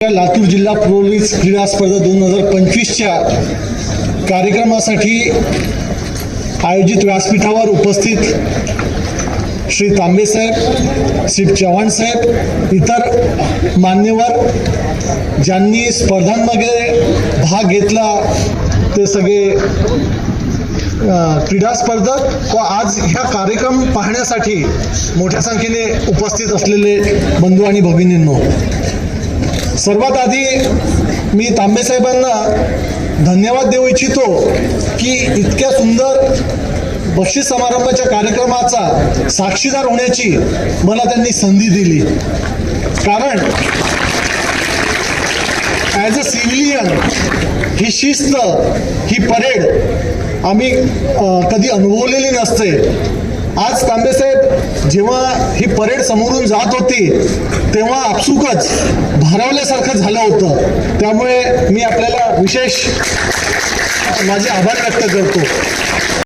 लातूर जिल्हा पोलीस क्रीडा स्पर्धा 2025च्या कार्यक्रमासाठी आयोजित व्यासपीठावर उपस्थित श्री तांबे साहेब, श्री चव्हाण साहेब, इतर मान्यवर ज्यांनी स्पर्धांमध्ये भाग घेतला ते सगळे क्रीडा स्पर्धक व आज ह्या कार्यक्रम पाहण्यासाठी मोठ्या संख्येने उपस्थित असलेले बंधू आणि भगिनींनो, सर्वात आधी मी तांबे साहेबांना धन्यवाद देऊ इच्छितो की इतक्या सुंदर बक्षीस समारंभाच्या कार्यक्रमाचा साक्षीदार होण्याची मला त्यांनी संधी दिली. कारण ॲज अ सिव्हिलियन ही शिस्त, ही परेड आम्ही कधी अनुभवलेली नसते. आज तांबेसाहेब जेव्हा ही परेड समोरून जात होती तेव्हा आपसुकच भारावल्यासारखं झालं होतं. त्यामुळे मी आपल्याला विशेष माझे आभार व्यक्त करतो.